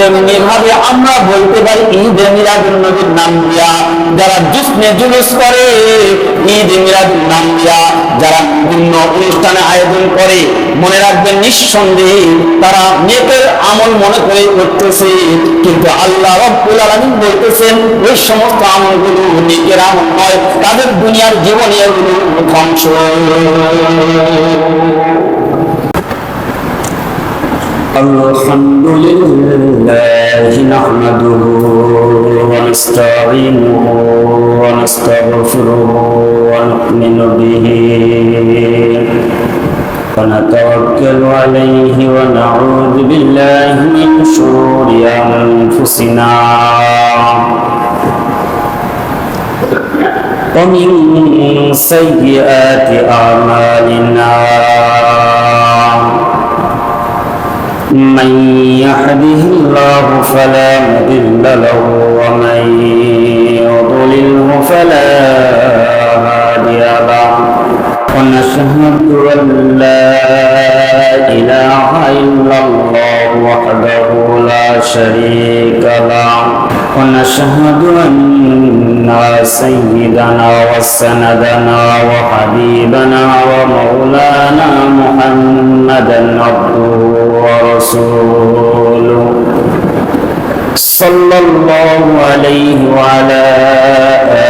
তেমনি ভাবে আমরা বলতে পারি ঈদে মিলাদুন নবীর নাম দিয়া যারা জুসনে জুলুস করে, ঈদে মিলাদুন নাম দিয়া যারা বিভিন্ন অনুষ্ঠানে আয়োজন করে, মনে রাখবেন নিঃসন্দেহে তারা নেকের আমল মনে করে করতেছে, কিন্তু আল্লাহ রাব্বুল আলামিন বলতেছেন ওই সমস্ত আমলগুলো নেকের আমল নয়, তাদের দুনিয়ার জীবনে এগুলো ধ্বংস। الحمد لله نحمده ونستعينه ونستغفره ونؤمن به ونتوكل عليه ونعوذ بالله من شرور أنفسنا ومن سيئات أعمالنا من يهده الله فلا مضل له ومن يضلله فلا هادي له ونشهد أن لا إله إلا الله وحده لا شريك له ونشهد أن سيدنا وسندنا وحبيبنا ومولانا محمدا عبده ورسوله صلى الله عليه وعلى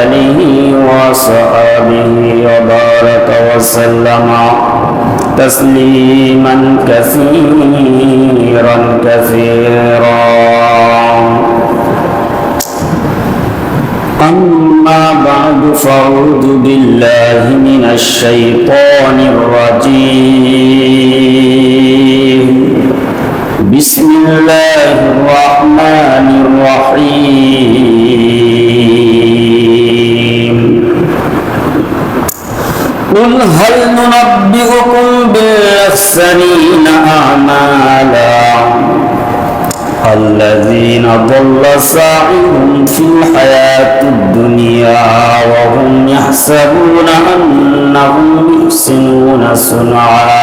آله وصحبه وبارك وسلم تسليما كثيرا كثيرا. أما بعد فأعوذ بالله من الشيطان الرجيم. بسم الله الرحمن الرحيم. قل هل ننبئكم بالأخسرين أعمالا الذين ضل سعيهم في الحياة الدنيا وهم يحسبون أنهم يحسنون صنعا.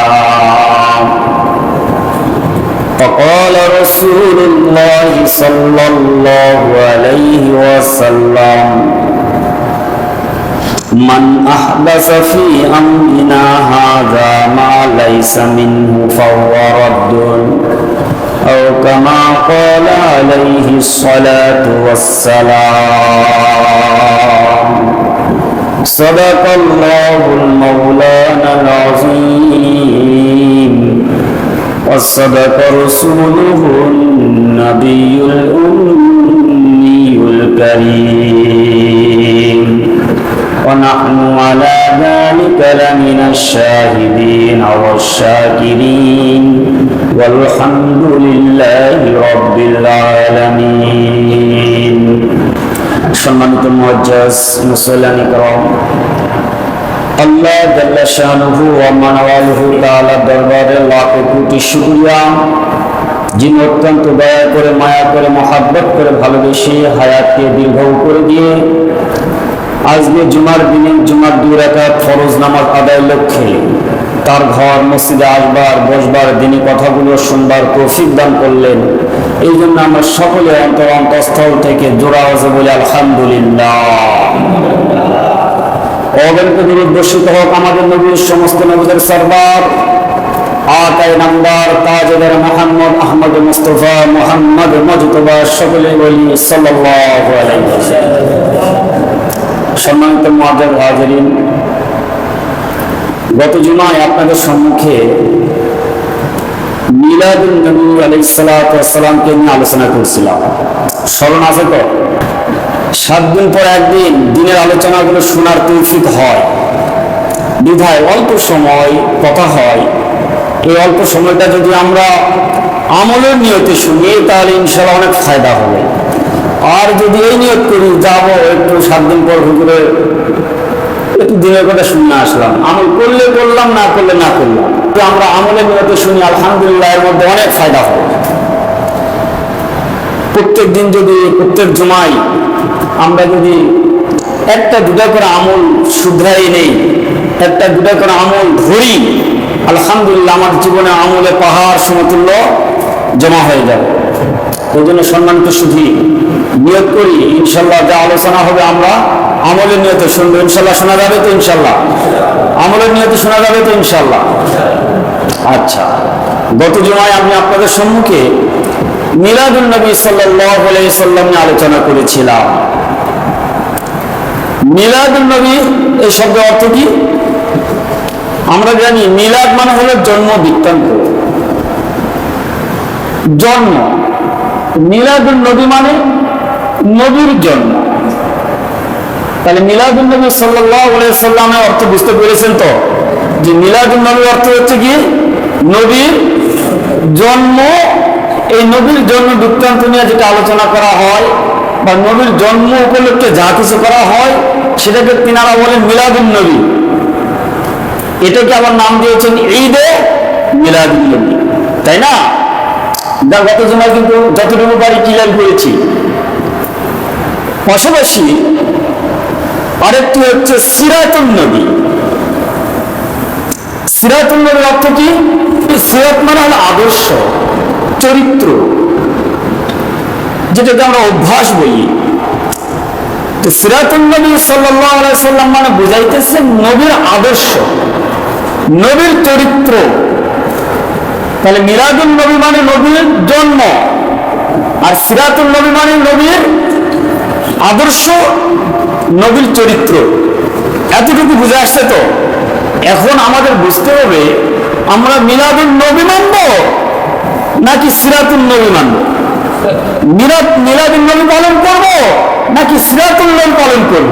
وقال رسول الله صلى الله عليه وسلم من أحدث في أمرنا هذا ما ليس منه فهو رد أو كما قال عليه الصلاة والسلام. صدق الله المولانا العظيم وصدق رسوله النبي الأمي الكريم ونحن على ذلك لمن الشاهدين والشاكرين والحمد لله رب العالمين. সম্মানিত মুআজ্জাজ মুসল্লিয়ান ইকরাম, আল্লাহ জাল্লা শানুহু ওয়া মানওয়ালুহু তাআলা দরবারে লাখ কোটি শুকরিয়া, যিনি অত্যন্ত দয়া করে মায়া করে মহাব্বত করে ভালোবেসে হায়াতকে দীর্ঘ করে দিয়ে আজকে জুমার দিনে জুমার 2 রাকাত ফরজ নামাজ আদায়ের লক্ষ্যে তার ঘর মসজিদে আসবার বসবার দিনী কথাগুলো শুনবার তৌফিক দান করলেন। এই জন্য আমরা সকলে অন্তরস্থল থেকে জোড়া আওয়াজে বলি আলহামদুলিল্লাহ। অগণিত দুরূদ বর্ষিত হোক আমাদের নবীর সমস্ত নবীদের সরদার আকায়ে নামদার তাজদার মুহাম্মদ আহমদ মুস্তাফা মুহাম্মদ মুজতবা, সকলে বলি সাল্লাল্লাহু আলাইহি ওয়াসাল্লাম। সম্মানিত মুআজ্জাজ হাজিরিন, গত জুমায় আপনাদের সম্মুখে মিলাদুন নবী আলাইহিস সালাতু ওয়াস সালামকে নিয়ে আলোচনা করছিলাম। স্মরণ আছে তো? 7 দিন পর একদিন দিনের আলোচনাগুলো শোনার তৌফিক হয় বিধায় অল্প সময় কথা হয়। এই অল্প সময়টা যদি আমরা আমলের নিয়তে শুনি তাহলে ইনশাআল্লাহ অনেক ফায়দা হবে। আর যদি এই নিয়ত করি যাব একটু 7 দিন পর হুজুরে একটু দিনের কথা শুনে আসলাম, আমল করলে করলাম, না করলে না করলাম, আমরা আমলের নিয়তে শুনি আলহামদুলিল্লাহ এর মধ্যে অনেক ফায়দা হবে। প্রত্যেক দিন যদি প্রত্যেক জুমায় আমরা যদি একটা দুটা করে আমল শুধরাই নেই, একটা দুটা করে আমল ধরি, আলহামদুলিল্লাহ আমার জীবনে আমলে পাহাড় সমতুল্য জমা হয়ে যাবে। এই জন্য সম্মানিত শুধু নিয়োগ করি, ইনশাল্লাহ যা আলোচনা হবে আমরা আমলের নিয়তে শুনবো। ইনশাল্লাহ শোনা যাবে তো? ইনশাল্লাহ আমলের নিয়তে শোনা যাবে তো? ইনশাল্লাহ। আচ্ছা, গত জুমায় আমি আপনাদের সম্মুখে মিলাদুন নবী সাল্লাল্লাহু আলাইহি ওয়াসাল্লাম নিয়ে আলোচনা করেছিলাম। মিলাদুন নবী এই শব্দের অর্থ কি? আমরা জানি মিলাদ মানে হলো জন্ম বৃত্তান্ত, জন্ম। মিলাদুন নবী মানে নবীর জন্ম। তাহলে মিলাদুন নবী সাল্লাল্লাহু আলাইহি ওয়াসাল্লামের অর্থ বুঝতে পেরেছেন তো? যে মিলাদুন নবীর অর্থ হচ্ছে কি? নবীর জন্ম। এই নবীর জন্ম বৃত্তান্ত নিয়ে যেটা আলোচনা করা হয় বা নবীর জন্ম উপলক্ষে যা কিছু করা হয় সেটাকে তিনারা বলেন মিলাদুন নবী। এটাকে আবার নাম দিয়েছেন ঈদে মিলাদুন নবী, তাই না? গত জমায় কিন্তু যতটুকু পারি ক্লিয়ার করেছি। পাশাপাশি আরেকটি হচ্ছে সিরাতুন নবী। সিরাতুন নবীর অর্থ কি? সিরাত মানে হলো আদর্শ, চরিত্র, যেটাকে আমরা অভ্যাস বলি। তো সিরাতুন নবী সাল্লাল্লাহু আলাইহি ওয়াসাল্লাম মানে বুঝাইতেছে নবীর আদর্শ, নবীর চরিত্র। তাহলে মিলাদুন নবী মানে নবীর জন্ম, আর সিরাতুন নবী মানে নবীর আদর্শ, নবীর চরিত্র। এতটুকু বুঝে আসছে তো? এখন আমাদের বুঝতে হবে আমরা মিলাদুন নবী মানব নাকি সিরাতুন নবী মানব? মিলাদুন নবী পালন করব নাকি সিরাতুন নবী পালন করব?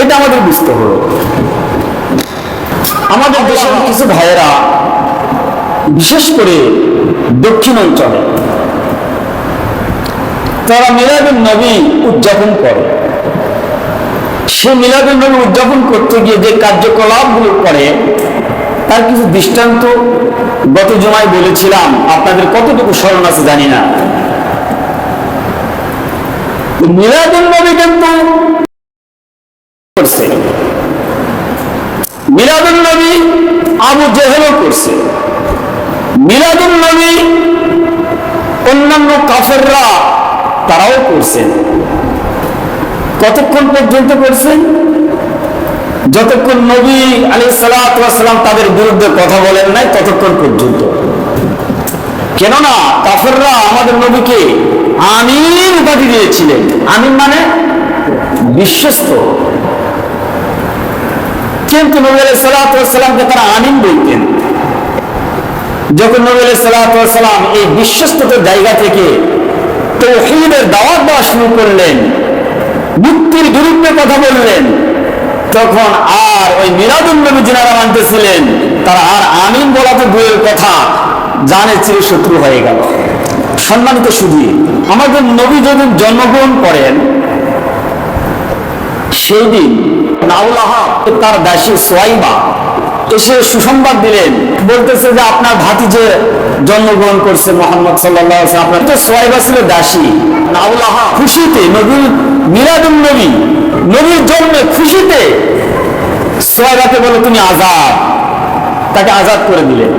এটা আমাদের বুঝতে হবে। আমাদের দেশের কিছু ভাইয়েরা, বিশেষ করে দক্ষিণ অঞ্চলে, তারা মিলাদুন নবী উদযাপন করে। সে মিলাদুন নবী উদযাপন করতে গিয়ে যে কার্যকলাপগুলো করে তার কিছু দৃষ্টান্ত গত জমায় বলেছিলাম। আপনাদের কতটুকু স্মরণ আছে জানি না। মিলাদুন নবী কিন্তু করছে, মিলাদুন নবী আবু জেহেলও করছে, মিলাদুন নবী অন্যান্য কাফেররা তারাও করছেন। কতক্ষণ পর্যন্ত করছেন? যতক্ষণ নবী আলাইহিস সালাতু ওয়াস সালাম তাদের বিরুদ্ধে কথা বলেন নাই ততক্ষণ পর্যন্ত। কেননা কাফেররা আমাদের নবীকে আমিন উপাধি দিয়েছিলেন। আমিন মানে বিশ্বস্ত, কিন্তু নবী আলাইহিস সালাতু ওয়াস সালামকে তারা আমিন বলতেন। যখন নবী আলাইহিস সালাতু ওয়াস সালাম এই বিশ্বস্ততার জায়গা থেকে তাওহীদের দাওয়াত দেওয়া শুরু করলেন, মুক্তির বিরুদ্ধে কথা বললেন, তখন আর ওই মিলাদুন নবী যারা মানতেছিলেন তারা আর আমিন বলা তো দূরের কথা, জানে চির শত্রু হয়ে গেল। সম্মানিত শুধু আমাদের নবী যেদিন জন্মগ্রহণ করেন সেই দিন আবুল আহাব তার দাসী সুয়াইবা এসে সুসংবাদ দিলেন, বলতেছে যে আপনার ভাতিজে জন্মগ্রহণ করছে মুহাম্মদ সাল্লাল্লাহু আলাইহি ওয়াসাল্লাম। আপনার তো সুয়াইবা ছিল দাসী। আবুল আহাব খুশিতে নবীর মিলাদুন নবী, নবীর জন্মে খুশিতে সুয়াইবাকে বলে তুমি আজাদ, তাকে আজাদ করে দিলেন।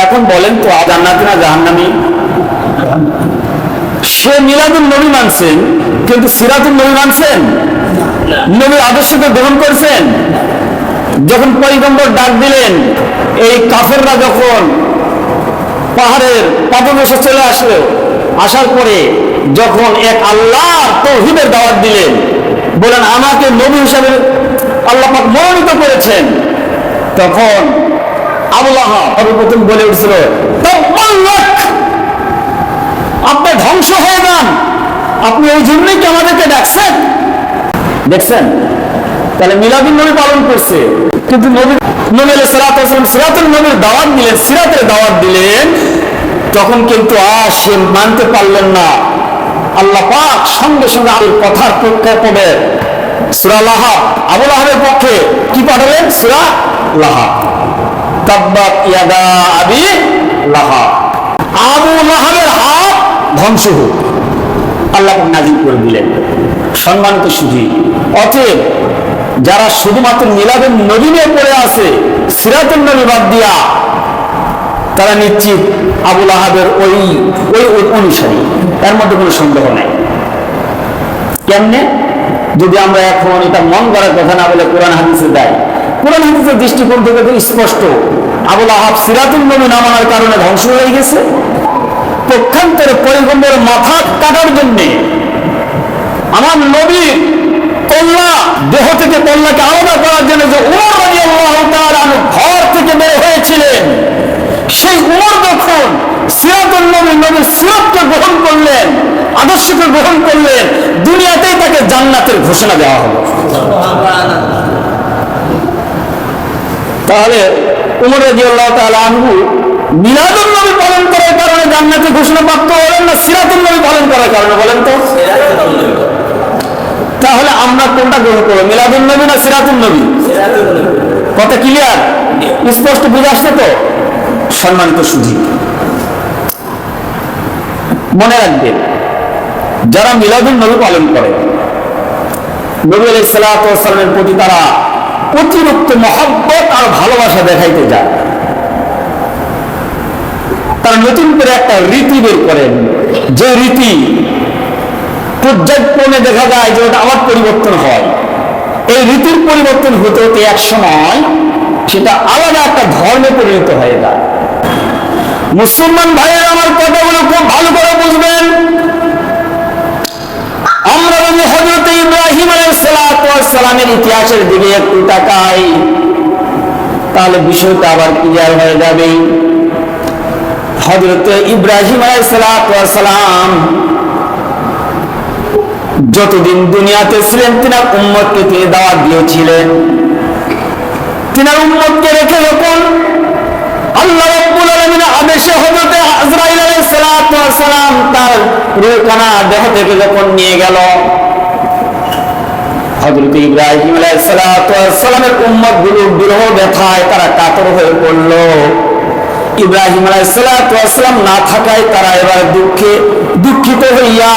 এখন বলেন তো জান্নাতি না জাহান্নামী? সে মিলাদুন নবী মানছেন কিন্তু সিরাতুন নবী মানছেন, নবীর আদর্শকে গ্রহণ করছেন। যখন পয়গম্বর ডাক দিলেন, এই কাফেররা যখন পাহাড়ের পাদদেশে চলে আসলো, আসার পরে যখন এক আল্লাহর তাওহীদের দাওয়াত দিলেন, বলেন আমাকে নবী হিসাবে আল্লাহ পাক মনোনীত করেছেন, তখন আবু লাহাব সর্বপ্রথম বলে উঠছিল তাব্বাল্লাক, আপনি ধ্বংস হয়ে যান, আপনি এই জন্যই কি আমাদেরকে ডাকছেন? দেখছেন? তাহলে মিলাদুন নবী পালন করছে, কিন্তু নবী আলাইহিস সালাতু ওয়াস সালাম সিরাতুল নবীর দাওয়াত দিলেন, সিরাতের দাওয়াত দিলেন, তখন কিন্তু আর সে মানতে পারলেন না। আল্লাহ পাক সঙ্গে সঙ্গে আল্লাহর কথার প্রেক্ষাপটে সূরা লাহাব, আবু লাহাবের পক্ষে কি পাঠালেন? সূরা লাহাব, তাব্বাত ইয়াদা আবি লাহাব, আবু লাহাবের হাত ধ্বংস হোক, আল্লাহ নাযিল করে দিলেন। সম্মানিত সুধী, অতএব যারা শুধুমাত্র মিলাদুন নবী নিয়ে পড়ে আছে, সিরাতুন নবী বাদ দিয়া তারা নিশ্চিত আবুল আহাবের ওই অনুসারী, এর মধ্যে কোনো সন্দেহ নেই। কেমনে? যদি আমরা এখন এটা মন করার কথা না বলে কোরআন হাদিসে দেয়, কোরআন হাদিসের দৃষ্টিকোণ থেকে তো স্পষ্ট আবুল আহাব সিরাতুন নবী না মানার কারণে ধ্বংস হয়ে গেছে। পক্ষান্তরে পয়গম্বরের মাথা কাটার জন্যে আমার নবীর কল্লা, দেহ থেকে কল্লাকে আলাদা করার জন্য যে উমর রাদিয়াল্লাহু তাআলা আনহু ঘর থেকে বের হয়েছিলেন, সেই উমর যখন সিরাতুন নবী, নবীর সিরাতকে গ্রহণ করলেন, আদর্শকে গ্রহণ করলেন, দুনিয়াতেই তাকে জান্নাতের ঘোষণা দেওয়া হলো। তাহলে উমর রাদিয়াল্লাহু তাআলা আনহু মিলাদুন নবী পালন করার কারণে জান্নাতের ঘোষণা প্রাপ্ত হলেন না সিরাতুন নবী পালন করার কারণে? বলেন তো। তাহলে আমরা কোনটা গ্রহণ করবো, মিলাদুন নবী না সিরাতুন নবী? কথা ক্লিয়ার, স্পষ্ট বুঝে আসছে তো? সম্মানিত সুধী, মনে রাখবেন, যারা মিলাদুন নবী পালন করে, নবী আলাইহিস সালাতু ওয়াস সালামের প্রতি তারা অতিরিক্ত মহব্বত আর ভালোবাসা দেখাইতে যায়, তারা নতুন করে একটা রীতি বের করেন, যে রীতি পর্যায়ক্রমে দেখা যায় যে ওটা আবার পরিবর্তন হয়। এই রীতির পরিবর্তন হতে হতে এক সময় সেটা আলাদা একটা ধর্মে পরিণত হয়ে যায়। মুসলমান ভাইয়ের আমার কথাগুলো খুব ভালো করে বুঝবেন। আমরা যদি হযরত ইব্রাহিম আলাইহিস সালামের ইতিহাসের দিকে একটু তাকাই, তাহলে বিষয়টা আবার ক্লিয়ার হয়ে যাবে। হযরত ইব্রাহিম আলাইহিস সালাম যতদিন দুনিয়াতে ছিলেন, তিনার উম্মতকে তিনি দাওয়াত দিয়েছিলেন। তিনার উম্মতকে রেখে যখন আল্লাহ রাব্বুল আলামিনের আদেশে হযরত আজরাইল আলাইহিস সালাম তার রূহখানা দেহ থেকে যখন নিয়ে গেল, হযরত ইব্রাহিম আলাইহিস সালামের উম্মতগুলো বিরহ ব্যথায় তারা কাতর হয়ে পড়ল। ইব্রাহিম আলাইহিস সালাম না থাকায় তারা এবার দুঃখিত হইয়া,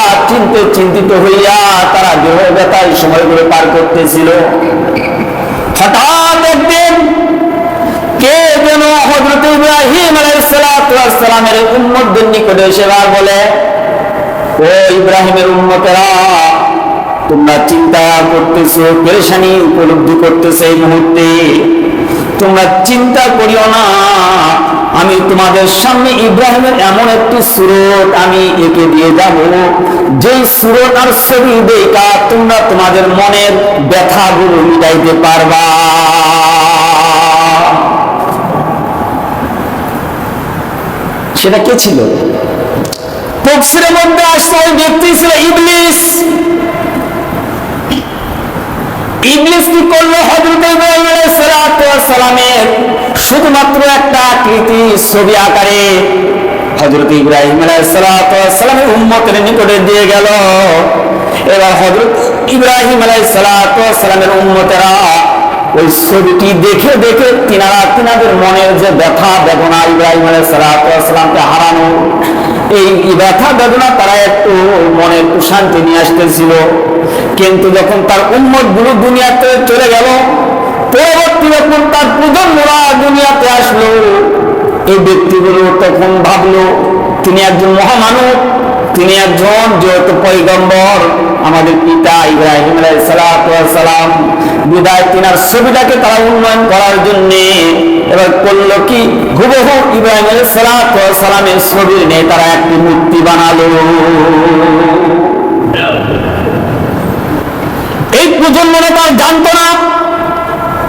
চিন্তিত হইয়া তারা বিরহ ব্যথায় সময়গুলো পার করতেছিল। হঠাৎ একদিন কে যেন হযরত ইব্রাহিম আলাইহিস সালামের উম্মতদের নিকটে এসে বলে, ও ইব্রাহিমের উম্মতেরা, তোমরা চিন্তা করতেছো, পেরেশানি উপলব্ধি করতেছো, এই মুহূর্তে তোমরা চিন্তা করিও না, আমি তোমাদের সামনে ইব্রাহিমের এমন একটি সূরত আমি এঁকে দিয়ে যাব, যেই সূরত আর ছবি দেখা তোমরা তোমাদের মনের ব্যথাগুলো মিটাইতে পারবা। সেটা কে ছিল? তাফসীরের মধ্যে আসছে ওই ব্যক্তি ছিল ইবলিস। ইবলিস কি করলো? হযরত ইব্রাহিম আলাইহিস সালামের শুধুমাত্র একটা আকৃতি ছবি আকারে হযরত ইব্রাহিম আলাইহিস সালামের উম্মতের নিকটে দিয়ে গেল। এবার হযরত ইব্রাহিম আলাইহিস সালামের উম্মতেরা ওই ছবিটি দেখে দেখে তিনাদের মনের যে ব্যথা বেদনা, ইব্রাহিম আলাইহিস সালামকে হারানো, এই ব্যথা বেদনা তারা একটু মনে একটু শান্তি নিয়ে আসতেছিল। কিন্তু যখন তার উম্মতগুলো দুনিয়াতে চলে গেল, পরবর্তী যখন তার প্রজন্মরা দুনিয়াতে আসলো, এই ব্যক্তিগুলো তখন ভাবলো তিনি একজন মহামানব, তিনি একজন যেহেতু পয়গম্বর, আমাদের পিতা ইব্রাহিম আলাইহিস সালাম, বিদায় তিনার ছবিটাকে তারা উন্নয়ন করার জন্য এবার করলো কি, হুবহু ইব্রাহিম আলাইহিস সালামের ছবি নিয়ে তারা একটি মূর্তি বানালো। এই প্রজন্মরা তার জানতো না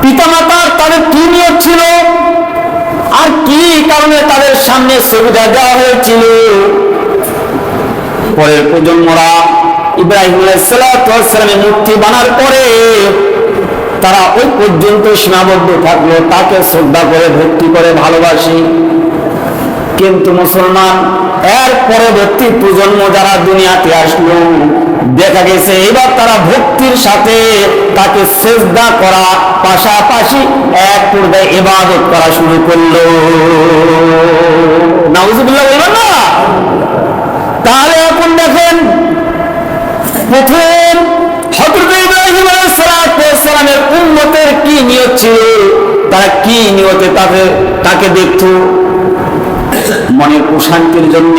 পিতামাতার তাদের কি নিয়ত ছিল আর কি কারণে তাদের সামনে ছবিটা দেওয়া হয়েছিল। পরের প্রজন্মরা ইব্রাহিম আলাইহিস সালামের মূর্তি বানার পরে তারা ওই পর্যন্ত সীমাবদ্ধ থাকলো, তাকে শ্রদ্ধা করে, ভক্তি করে, ভালোবাসি। কিন্তু মুসলমান এর পরবর্তী প্রজন্ম যারা দুনিয়াতে আসলো, দেখা গেছে এবার তারা ভক্তির সাথে তাকে সিজদা করা পাশাপাশি এক পর্যায়ে ইবাদত করা শুরু করলো। নাউজুবিল্লাহ বলবেন না? তাহলে এখন দেখেন, প্রথম হযরত ইব্রাহিম আলাইহিস সালামের উম্মতের কি নিয়ত ছিল, তারা কি নিয়তে তাকে দেখতো। মনের প্রশান্তির জন্য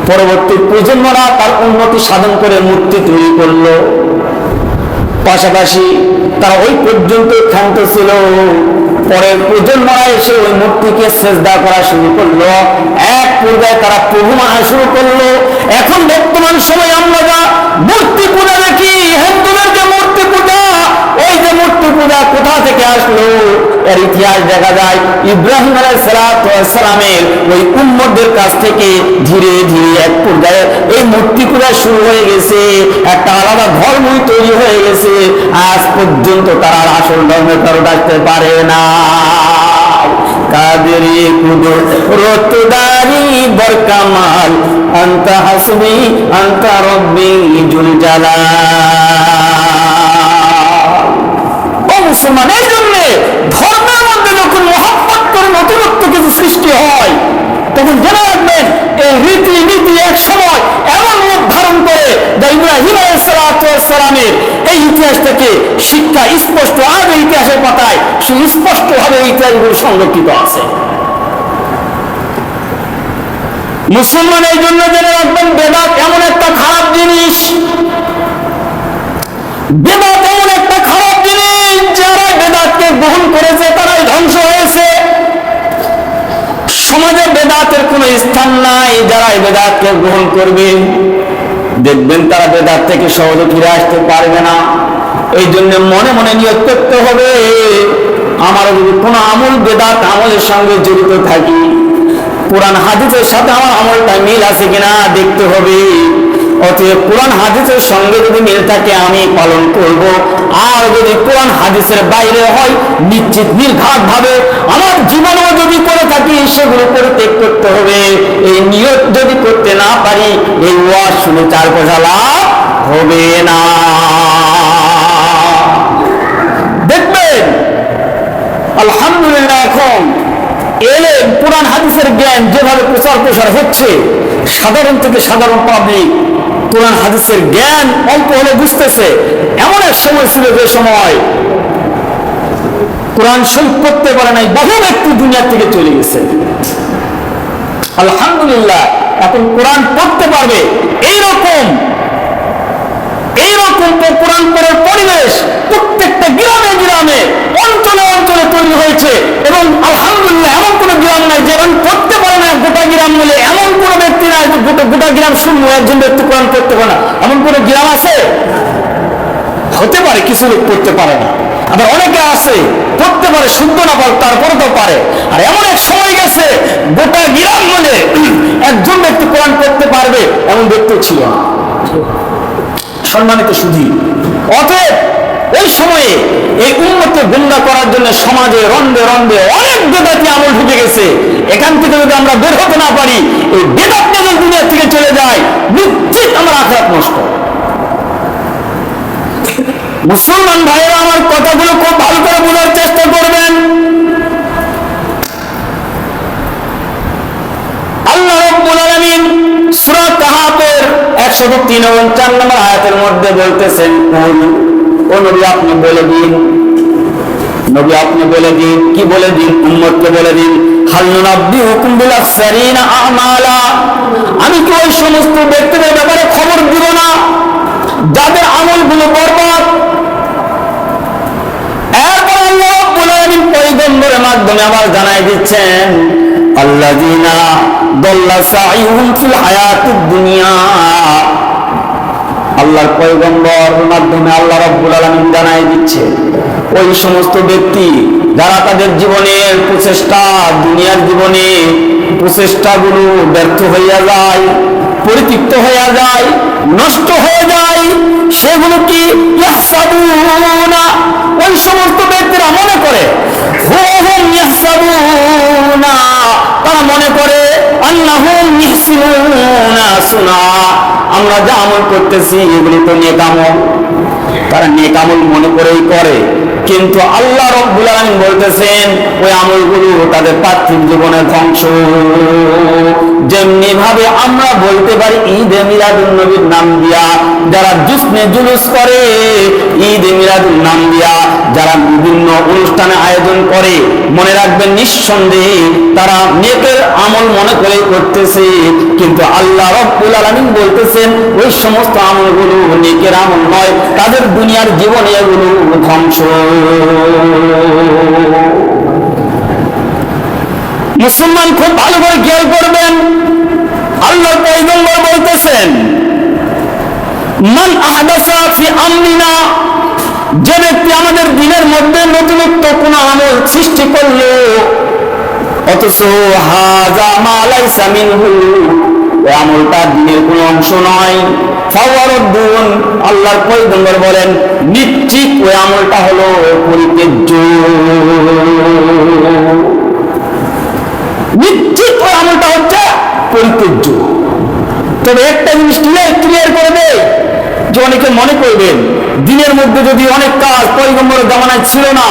পরবর্তী প্রজন্মরা তার উন্নতি সাধন করে মূর্তি তৈরি করলো। পাশাপাশি তারা ওই পর্যন্ত ক্ষান্ত ছিল, পরের প্রজন্মরা এসে ওই মূর্তিকে সেজদা করা শুরু করলো। এক পর্যায়ে তারা প্রভু মানা শুরু করলো। এখন বর্তমান সময় আমরা যা মূর্তি পূজা দেখি, হিন্দুদের যে মূর্তি পূজা, ওই যে মূর্তি পূজা কোথা থেকে আসলো এর ইতিহাস দেখা যায় ইব্রাহিম আলাইহিস সালামের ওই উম্মতদের কাছ থেকে ধীরে ধীরে এক পর্যায়ে এই মূর্তি পূজা শুরু হয়ে গেছে, একটা আলাদা ধর্মই তৈরি হয়ে গেছে। আজ পর্যন্ত তারা আসল ধর্মে ফেরত আসতে পারে না। কাদেরি কুদরতদারি বরকামাল আনতা হাসবি আনতা রব্বি জুল জালাল। ও মুসলমান, এই জন্য ধর্মের মধ্যে যখন মহব্বত করে নতুনত্ব কিছু সৃষ্টি হয়, তখন জেনে রাখবেন এই রীতি নীতি এক সময় এমন রূপ ধারণ করে যা ইব্রাহিম আলাইহিস সালামের এই ইতিহাস থেকে শিক্ষা স্পষ্ট, আজ ইতিহাসের পাতায় সুস্পষ্ট ভাবে ইতিহাসগুলো সংরক্ষিত আছে। মুসলমান এই জন্য জেনে রাখবেন বেদাত এমন একটা খারাপ জিনিস, বেদাত এমন একটা খারাপ জিনিস, যারা বেদাতকে গ্রহণ করেছে তারাই ধ্বংস হয়েছে। সমাজে বেদাতের কোনো স্থান নাই। যারা এই বেদাতকে গ্রহণ করবে দেখবেন তারা বেদাত থেকে সহজে ফিরে আসতে পারবে না। এই জন্য মনে মনে নিয়ত করতে হবে, আমার যদি কোনো আমল বেদাত আমলের সঙ্গে জড়িত থাকি, কোরআন হাদিসের সাথে আমার আমলটা মিল আছে কিনা দেখতে হবে। অতএব কোরআন হাদিসের সঙ্গে যদি মিল থাকে আমি পালন করব, আর যদি কোরআন হাদিসের বাইরে হয় নিশ্চিত নির্ঘাত ভাবে আমার জীবনেও যদি করে থাকি সেগুলো পরিত্যাগ করতে হবে। এই নিয়ত যদি করতে না পারি এই ওয়াজ শুনে 4 পয়সা লাভ হবে না। দেখবেন আলহামদুলিল্লাহ এখন এলেম কোরআন হাদিসের জ্ঞান যেভাবে প্রচার প্রসার হচ্ছে, সাধারণ থেকে সাধারণ পাবলিক কোরআন হাদিসের জ্ঞান অল্প হলে বুঝতেছে। এমন এক সময় ছিল যে সময় কোরআন শরীফ পড়তে পারে নাই, বহু ব্যক্তি দুনিয়া থেকে চলে গেছে। আলহামদুলিল্লাহ এখন কোরআন পড়তে পারবে। এইরকম কোরআন পড়ার পরিবেশ প্রত্যেকটা গ্রামে গ্রামে অঞ্চলে অঞ্চলে তৈরি হয়েছে। এবং আলহামদুলিল্লাহ এমন কোন গ্রাম নাই যেমন পড়তে পারে না গোটা গ্রাম মিলে, এমন কোন ব্যক্তি নাই গোটা গ্রাম শুনবো একজন ব্যক্তি কোরআন পড়তে পারে না, এমন কোন গ্রাম আছে? হতে পারে কিছু লোক পড়তে পারে না, আবার অনেকে আছে পড়তে পারে, শুদ্ধ না পারে তারপরে তো পারে। আর এমন এক সময় গেছে গোটা গ্রাম মিলে একজন ব্যক্তি কোরআন পড়তে পারবে এমন ব্যক্তিও ছিল না। সম্মানিত সুধী, অতএব ওই সময়ে এই উম্মতকে গুমরাহ করার জন্য সমাজে রন্ধে রন্ধে অনেক বেদাতি আমল ঢুকে গেছে। এখান থেকে যদি আমরা বের হতে না পারি, এই বেদাত যদি দুনিয়া থেকে চলে যায়, নিশ্চিত আমার আখিরাত নষ্ট। মুসলমান ভাইয়েরা আমার কথাগুলো খুব ভালো করে বোঝার চেষ্টা করবেন। আল্লাহ রাব্বুল আলামিন সূরা কাহাফের 103 এবং 4 নম্বর আয়াতের মধ্যে বলতেছেন, ও নবী আপনি বলে দিন, নবী আপনি বলে দিন, কি বলে দিন? উম্মতকে বলে দিন, হাল নুনাব্বিউকুম বিল আখসারিনা আমালা, আমি কি ওই সমস্ত ব্যক্তিদের ব্যাপারে খবর দিব না যাদের আমলগুলো বরবাদ? এরপর আল্লাহ রাব্বুল আলামিন পয়গম্বরের মাধ্যমে আবার জানাই দিচ্ছেন, আল্লাযীনা দাল্লা সাইয়ুহুম ফিল হায়াতিদ দুনিয়া। আল্লাহর পয়গম্বর মাধ্যমে আল্লাহ রাব্বুল আলামিন জানাই দিচ্ছে ওই সমস্ত ব্যক্তি যারা তাদের জীবনের প্রচেষ্টা, দুনিয়ার জীবনে প্রচেষ্টাগুলো ব্যর্থ হইয়া যায়, পরিতৃপ্ত হইয়া যায়, নষ্ট হয়ে যায়, সেগুলো কি ইয়াহসাবুনা, ওই সমস্ত ব্যক্তিরা মনে করে, হুম ইয়াহসাবুনা, তারা মনে করে, আন্নাহুম ইহসিনুনা সুনা, আমরা যা আমল করতেছি এগুলি তো নেক আমল, তারা নেক আমল মনে করেই করে। কিন্তু আল্লাহ রাব্বুল আলামিন বলতেছেন ওই আমলগুলো তাদের পার্থিব জীবনে ধ্বংস। যেমনি ভাবে আমরা বলতে পারি ঈদে মিলাদুন নবীর নাম দিয়া যারা জুলুস করে, ঈদে মিলাদুন নাম দিয়া যারা বিভিন্ন অনুষ্ঠানে আয়োজন করে, মনে রাখবেন নিঃসন্দেহে তারা নেকের আমল মনে করে করতেছে, কিন্তু আল্লাহ রাব্বুল আলামিন বলতেছেন ওই সমস্ত আমলগুলো নেকের আমল নয়, তাদের দুনিয়ার জীবনে এগুলো ধ্বংস। মুসলমান খুব ভালো করে খেয়াল করবেন, আল্লাহর পয়গম্বর বলতেছেন মান আহদাসা ফি আমরিনা, যে ব্যক্তি আমাদের দিনের মধ্যে নতুনত্ব কোন আমল সৃষ্টি করলো অথচ হাযা মা লাইসা মিনহু, ওই আমলটা দিনের কোন অংশ নয়, ফাওয়ারুদ্দুন, আল্লাহর পয়গম্বর বলেন নিশ্চিত ওই আমলটা হলো পরিত্যাজ্য, নিশ্চিত ওই আমলটা হচ্ছে পরিত্যাজ্য। তবে একটা জিনিস ক্লিয়ার করে দেয় যে অনেকে মনে করবেন দিনের মধ্যে যদি অনেক কাজ পয়গম্বরের জামানায় ছিল না,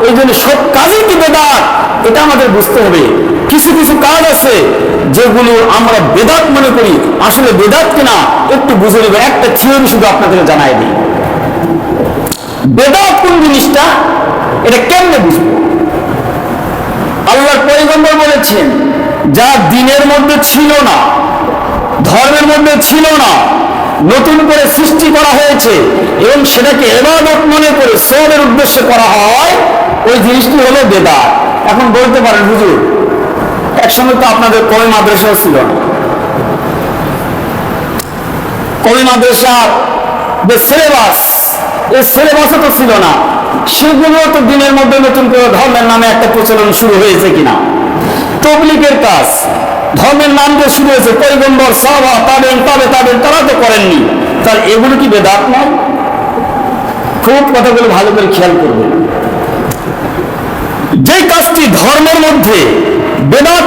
এই জন্য সব কাজই কি বেদাত, এটা আমাদের বুঝতে হবে। কিছু কিছু কাজ আছে যেগুলো আমরা বেদাত মনে করি, আসলে বেদাত কিনা একটু বুঝে নেবে। একটা থিওরি শুধু আপনাদের জানাই দিই, বেদাত কোন জিনিসটা এটা কেমনে বুঝবো। আল্লাহর পয়গম্বর বলেছেন যা দিনের মধ্যে ছিল না, ধর্মের মধ্যে ছিল না, নতুন করে সৃষ্টি করা হয়েছে এবং সেটাকে ইবাদত মনে করে সওয়াবের উদ্দেশ্যে করা হয়, ওই জিনিসটি হলো বেদাত। এখন বলতে পারেন হুজুর একসময় তো আপনাদের কওমি মাদ্রাসাও ছিল না, কওমি মাদ্রাসার যে সিলেবাস, এই সিলেবাসও তো ছিল না, সেগুলো তো দিনের মধ্যে নতুন করে ধর্মের নামে একটা প্রচলন শুরু হয়েছে কিনা। তাবলীগের কাজ ধর্মের নাম দিয়ে শুরু হয়েছে, পয়গম্বর সাহাবা তাবেঈন তারা তো করেননি, তার এগুলো কি বেদাত নয়? খুব কথাগুলো ভালো করে খেয়াল করবেন। যে কাজটি ধর্মের মধ্যে বেদাত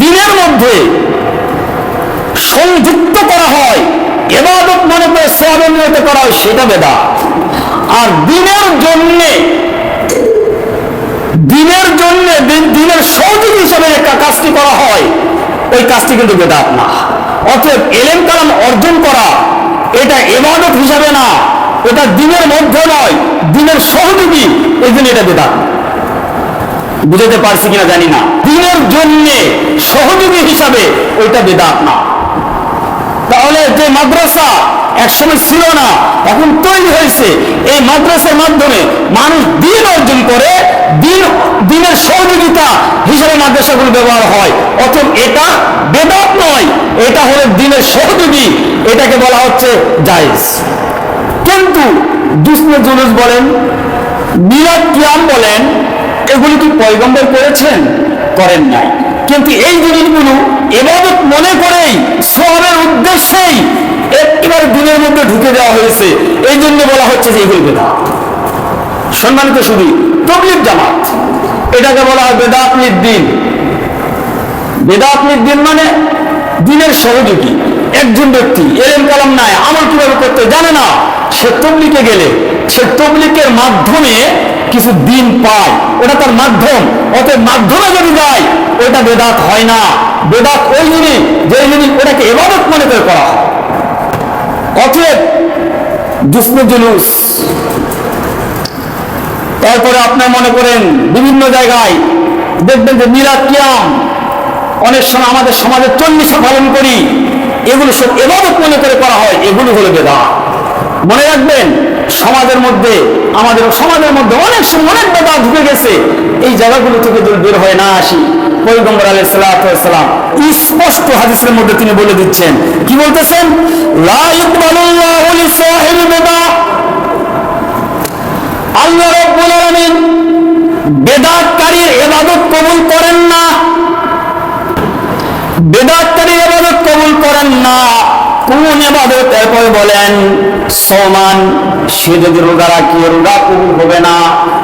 দিনের মধ্যে সংযুক্ত করা হয়, ইবাদত মনে করে সওয়াবের নিয়তে করা হয়, সেটা বেদাত। আর দিনের জন্য দিনের সহযোগী হিসাবে কাজটি করা হয়, ওই কাজটি কিন্তু বেদাত না। অতএব ইলম কালাম অর্জন করা এটা ইবাদত হিসাবে না, এটা দিনের মধ্যে নয়, দিনের সহযোগী, এই জন্য এটা বেদাত। বুঝাতে পারছি কিনা জানি না, দিনের জন্য সহযোগী হিসাবে ওইটা বেদাত না। তাহলে যে মাদ্রাসা একসময় ছিল না, এখন তৈরি হয়েছে, এই মাদ্রাসার মাধ্যমে মানুষ দিন অর্জন করে, দিনের সহযোগিতা হিসাবে মাদ্রাসাগুলো ব্যবহার হয়। অথবা এটা বেদাত নয়, এটা হলো দিনের সহযোগী, এটাকে বলা হচ্ছে জায়েজ। কিন্তু দুসনে জুলুস বলেন, মিলাদ কিয়াম বলেন, এগুলি কি পয়গম্বর করেছেন? করেন নাই। কিন্তু এই জিনিসগুলো ইবাদত মনে করেই সওয়াবের উদ্দেশ্যেই একেবারে দিনের মধ্যে ঢুকে দেওয়া হয়েছে, এই জন্য বলা হচ্ছে যে এগুলো বেদাত। সম্মানিত শুধু তাবলীগ জামাত, এটাকে বলা হয় বেদাত নিদ্দিন। বেদাত নিদ্দিন মানে দিনের সহযোগী। একজন ব্যক্তি ইলম কালাম নাই, আমল কিভাবে করতে জানে না, সে তাবলীগে গেলে সে তাবলীগের মাধ্যমে কিছু দিন পায়, ওটা তার মাধ্যম। অতএব মাধ্যমে যদি যায় ওইটা বেদাত হয় না। বেদাত ওই জিনিস যে জিনিস ওটাকে ইবাদত মনে করে করা হয়। অতএব দুসনে জুলুস, তারপরে আপনার মনে করেন বিভিন্ন জায়গায় দেখবেন যে মিলাদ কিয়াম, অনেক সময় আমাদের সমাজে চল্লিশা পালন করি, এগুলো সব ইবাদত মনে করে করা হয়, এগুলো হলো বেদাত। মনে রাখবেন সমাজের মধ্যে আমাদের সমাজের মধ্যে অনেক সময় অনেক বেদাত ঢুকে গেছে, এই জায়গাগুলো থেকে যদি বের হয়ে না আসি, পয়গম্বর আলাইহিস সালাম স্পষ্ট হাদিসের মধ্যে তিনি বলে দিচ্ছেন, কি বলতেছেন? লা ইকবালুল্লাহু লিসাহিবি বিদআহ, আল্লাহ রাব্বুল আলামিন বেদাতকারীর ইবাদত কবুল করেন না, বেদাতকারীর ইবাদত কবুল করেন না। কোন ইবাদত? এরপরে বলেন সওমান, সে যদি রোজা রাখে রোজা কবুল হবে না।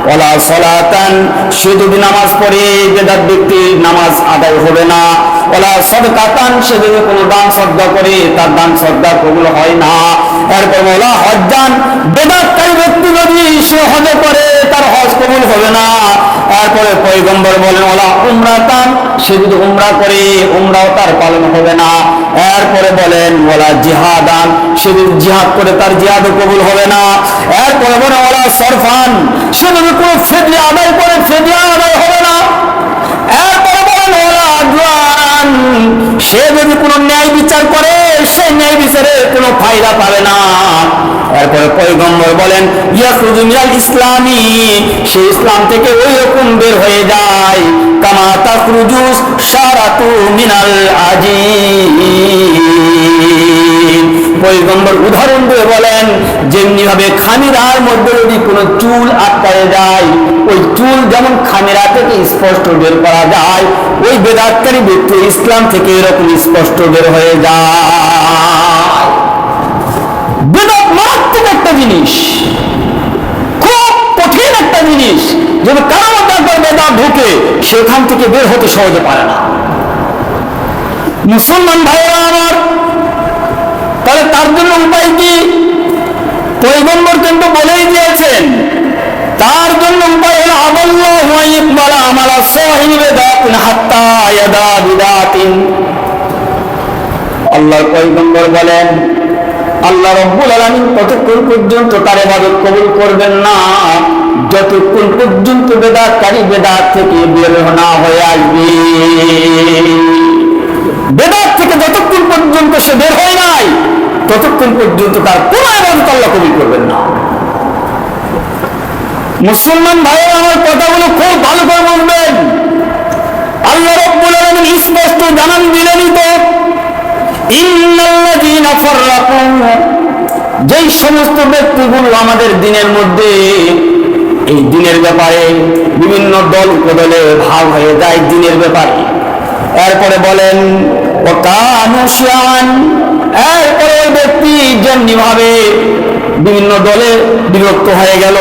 ওয়ালা সালাতান, সে যদি নামাজ পড়ে বেদাত ব্যক্তির নামাজ আদায় হবে না। ওয়ালা সাদকাতান, সে যদি কোনো দান সদকা করে তার দান সদকা কবুল হয় না। এরপর ওয়ালা হজ্জান, বেদাতকারী ব্যক্তি যদি সে হজ করে তার হজ কবুল হবে না। এরপরে পয়গম্বর বলেন ওলা উমরাতান, সে যদি উমরা করে উমরাও তার পালন হবে না। এরপরে বলেন ওলা জিহাদান, সে যদি জিহাদ করে তার জিহাদও কবুল হবে না। এরপরে বলেন ওলা সরফান, সে যদি কোনো ফিদিয়া আদায় করে ফিদিয়া আদায় হবে না। এরপরে বলেন ওলা আদওয়ান, সে যদি কোনো ন্যায় বিচার করে সেই ন্যায় বিচারে কোনো ফায়দা পাবে না। এরপরে পয়গম্বর বলেন ইয়াখরুজু মিনাল ইসলামি, সে ইসলাম থেকে ওই রকম বের হয়ে যায় কামা তাখরুজু শারাতু মিনাল আজিন। পয়গম্বর উদাহরণ দিয়ে বলেন যেমনি ভাবে খামিরার মধ্যে যদি কোনো চুল আটকায় যায়, ওই চুল যেমন খামিরা থেকে স্পষ্ট বের করা যায়, ওই বেদাতকারী ব্যক্তি ইসলাম থেকে এরকম স্পষ্ট বের হয়ে যায়। বেদাত মারাত্মক একটা জিনিস, খুব কঠিন একটা জিনিস। যদি কারো মধ্যে একবার বেদাত ঢুকে সেখান থেকে বের হতে সহজে পারে না। মুসলমান ভাইয়েরা আমার, তাহলে তার জন্য উপায় কি? পয়গম্বর কিন্তু বলেই দিয়েছেন তার জন্য উপায় হলো আবাল্লাহু ইয়াকবালা আমালা সাহিবি বিদাতিন হাত্তা ইয়াদা বিদাতিন। আল্লাহর পয়গম্বর বলেন আল্লাহ রাব্বুল আলামিন ততক্ষণ পর্যন্ত তার ইবাদত কবুল করবেন না যতক্ষণ পর্যন্ত বেদাতকারী বেদাত থেকে বের না হয়ে আসবে। বেদাত থেকে যতক্ষণ পর্যন্ত সে বের হয় নাই ততক্ষণ পর্যন্ত তার কোনো ইবাদত আল্লাহ কবুল করবেন না। মুসলমান ভাইয়েরা আমার কথাগুলো খুব ভালো করে বুঝবেন। আল্লাহ রাব্বুল আলামিন স্পষ্ট জানান দিলেনই তো, ইন্নাল্লাযীনা ফাররাকু, যেই সমস্ত ব্যক্তিগুলো আমাদের দিনের মধ্যে এই দিনের ব্যাপারে বিভিন্ন দল উপদলে ভাগ হয়ে যায় দিনের ব্যাপারে। এরপরে বলেন ওয়াকানু শিয়ান, এরপরে ওই ব্যক্তি যেমনি ভাবে বিভিন্ন দলে বিভক্ত হয়ে গেল,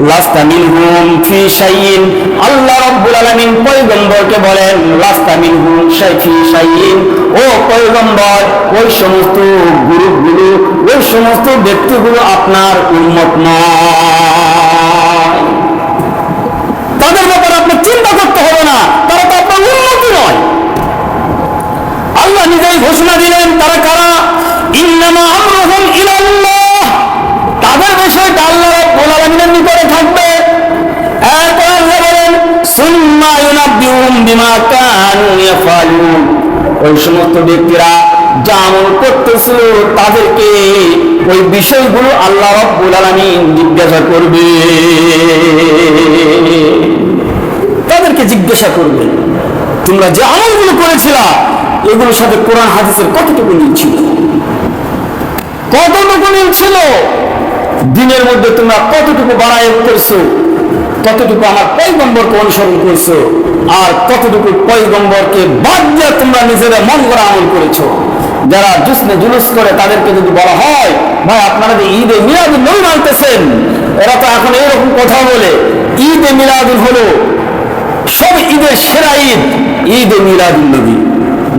লাস্তা মিনহুম ফি শাইইন, আল্লাহ রাব্বুল আলামিন পয়গম্বরকে বলেন লাস্তা মিনহুম ফি শাইইন, ও পয়গম্বর ওই সমস্ত গ্রুপগুলো ওই সমস্ত ব্যক্তিগুলো আপনার উম্মত নয়, তাদের ব্যাপারে আপনি চিন্তা করতে হবে না, তারা তো আপনার উম্মতই নয়। আল্লাহ নিজেই ঘোষণা দিলেন তারা কারা, ইন্নামা আমরুহুম ইলাল্লাহ, তাদের বিষয়টা আল্লাহ রাব্বুল আলামিনের নিকটে থাকবে। এরপর আল্লাহ বলেন সুম্মা ইউনাব্বিউহুম বিমা কানু ইয়াফআলুন, ওই সমস্ত ব্যক্তিরা যা আমল করতেছিল তাদেরকে ওই বিষয়গুলো আল্লাহ রাব্বুল আলামিন জিজ্ঞাসা করবে, তাদেরকে জিজ্ঞাসা করবে তোমরা যে আমলগুলো করেছিলা এগুলোর সাথে কোরআন হাদিসের কতটুকু মিল ছিল, কতটুকু মিল ছিল, দিনের মধ্যে তোমরা কতটুকু বাড়ায়ত করছো, কতটুকু আমার পয়গম্বরকে অনুসরণ করছো, আর কতটুকু পয়গম্বরকে বাদ দিয়ে তোমরা নিজেরা মন করা আমল করেছো। যারা জুসনে জুলুস করে তাদেরকে যদি বলা হয় ভাই আপনারা যে ঈদে মিলাদুন নবী মানতেছেন, এরা তো এখন এরকম কথা বলে ঈদে মিলাদুন হলো সব ঈদের সেরা ঈদ, ঈদে মিলাদুন নবী,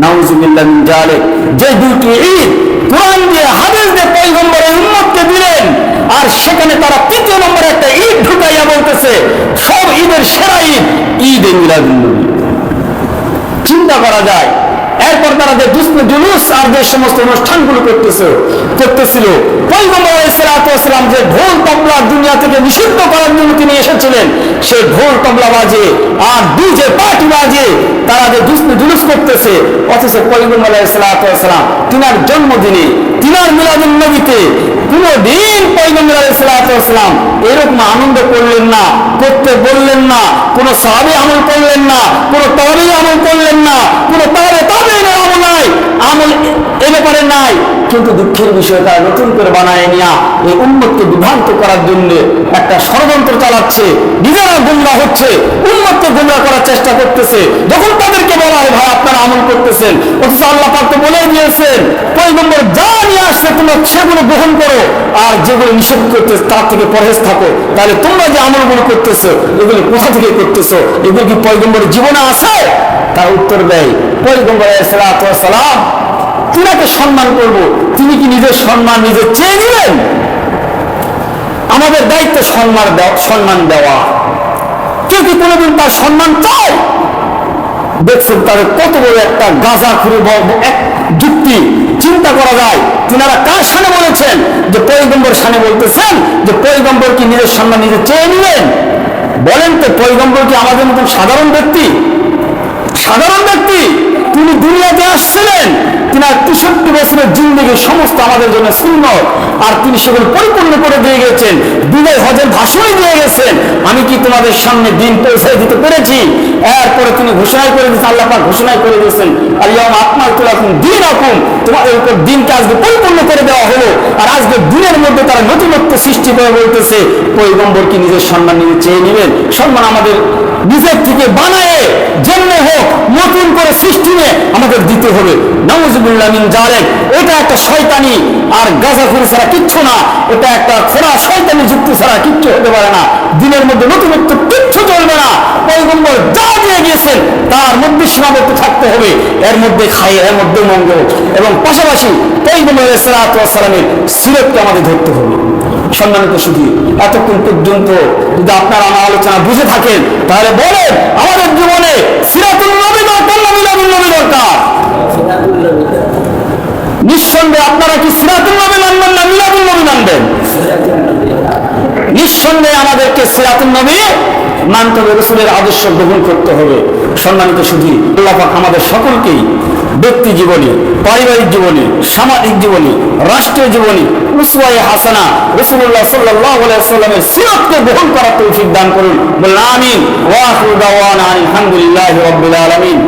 নাউজুবিল্লাহ মিন যালিক। যে দুটি ঈদ কোরআন দিয়ে হাদিস দিয়ে পয়গম্বরের উম্মতকে দিলেন, আর সেখানে তারা তৃতীয় নম্বরে একটা ঈদ ঢুকাইয়া বলতেছে সব ঈদের সেরা ঈদ ঈদে মিলাদুন নবী। চিন্তা করা যায়। এরপর তারা যে জুসনে জুলুস আর যে সমস্ত অনুষ্ঠানগুলো করতেছিল, পয়গম্বর আলাইহিস সালাতু ওয়াস সালাম যে ঢোল তবলা দুনিয়া থেকে নিষিদ্ধ করার জন্য তিনি এসেছিলেন, সেই ঢোল তবলা বাজে আর ডিজে পার্টি বাজে তারা যে জুসনে জুলুস করতেছে, অথচ পয়গম্বর আলাইহিস সালাতু ওয়াস সালাম তিনার জন্মদিনে তিনার মিলাদুন নবীতে কোনদিন পয়গম্বর আলাইহিস সালাতু ওয়াস সালাম এরকম আনন্দ করলেন না, করতে বললেন না, কোন সাহাবী আমল করলেন না, কোন তাবেঈ আমল করলেন না, কোন তাবেঈর আমল নাই, আমল এ ব্যাপারে নাই। কিন্তু দুঃখের বিষয় তারা নতুন করে বানায় নিয়া এই উম্মতকে বিভ্রান্ত করার জন্য একটা ষড়যন্ত্র চালাচ্ছে, নিজেরা গুমরাহ হচ্ছে, উম্মতকে গুমরাহ করার চেষ্টা করতেছে। যখন তাদেরকে বলা হয় ভাই আপনারা আমল করতেছেন, অথচ আল্লাহ পাক তো বলেই দিয়েছেন পয়গম্বর যা নিয়ে আসছে তোমরা সেগুলো গ্রহণ করো, আর যেগুলো নিষেধ করতেছে তার থেকে পরহেজ থাকো। তাহলে তোমরা যে আমলগুলো করতেছো এগুলো কোথা থেকে করতেছো, এগুলো কি পয়গম্বরের জীবনে আছে? তার উত্তর দেয় পয়গম্বর আলাইহিস সালাতু ওয়াস সালাম তিনাকে সম্মান করব, তিনি কি নিজের সম্মান নিজে চেয়ে নিলেন? আমাদের দায়িত্ব সম্মান দেওয়া। কেউ কি কোনোদিন তার সম্মান চায়? দেখছেন তাদের কত বড় একটা গাঁজাখুরি এক যুক্তি চিন্তা করা যায়। তিনারা কার সামনে বলেছেন? যে পয়গম্বর সামনে বলতেছেন যে পয়গম্বর কি নিজের সম্মান নিজে চেয়ে নিলেন? বলেন তো, পয়গম্বর কি আমাদের মতন সাধারণ ব্যক্তি? সাধারণ ব্যক্তি। তিনি দুনিয়াতে আসছিলেন, তিনার 63 বছরের জিন্দেগি সমস্ত আমাদের জন্য সুন্নত, আর তিনি সেগুলো পরিপূর্ণ করে দিয়ে গেছেন। বিদায় হজের ভাষণই দিয়ে গেছেন, আমি কি তোমাদের সামনে দিন পৌঁছায় দিতে পেরেছি? এরপরে তিনি ঘোষণাই করে দিয়েছেন, আল্লাহ পাক ঘোষণাই করে দিয়েছেন, আল্লাহুম্মা আকমালতু লাকুম দীনাকুম, তোমাদের উপর দিনকে আজকে পরিপূর্ণ করে দেওয়া হলো। আর আজকে দিনের মধ্যে তারা নতুনত্ব সৃষ্টি করে বলতেছে পয়গম্বর কি নিজের সম্মান নিজে চেয়ে নেবেন? সম্মান আমাদের নিজের থেকে বানায়ে যেমনি হোক নতুন করে সৃষ্টি নিয়ে আমাদের দিতে হবে। নাউযুবিল্লাহ মিন যালিক। এটা একটা শয়তানি আর গাঁজাখুরি ছাড়া কিচ্ছু না। এটা একটা খোরা শয়তানি যুক্তি ছাড়া কিচ্ছু হতে পারে না। দিনের মধ্যে নতুনত্ব কিচ্ছু চলবে না। পয়গম্বর যা দিয়ে গিয়েছেন তার মধ্যে সীমাবদ্ধ থাকতে হবে। এর মধ্যে খায়, এর মধ্যে মঙ্গল, এবং পাশাপাশি পয়গম্বর আলাইহিস সালাতু ওয়াস সালামের সিরাতকে আমাদের ধরতে হবে। সম্মানিত শুধু এতক্ষণ পর্যন্ত যদি আপনারা আমার আলোচনা বুঝে থাকেন তাহলে বলেন আমাদের জীবনে সিরাতুল নবী দরকার না মিলাদুন নবী দরকার? নিঃসন্দেহে আপনারা কি সিরাতুল নবী মানবেন না মিলাদুন নবী মানবেন? নিঃসন্দেহে আমাদেরকে সিরাতুল নবী মানতে হবে, রাসূলের আদর্শ গ্রহণ করতে হবে। সম্মানিত শুধু আল্লাহ পাক আমাদের সকলকেই ব্যক্তি জীবনী, পারিবারিক জীবনী, সামাজিক জীবনী, রাষ্ট্রীয় জীবনী উসওয়ায়ে হাসানা রাসূলুল্লাহ সাল্লাল্লাহু আলাইহি ওয়াসাল্লামের সিরাতকে গ্রহণ করার তৌফিক দান করুন। বলেন আমিন। ওয়া আখিরু দাওয়ানা আলহামদুলিল্লাহি রাব্বিল আলামিন।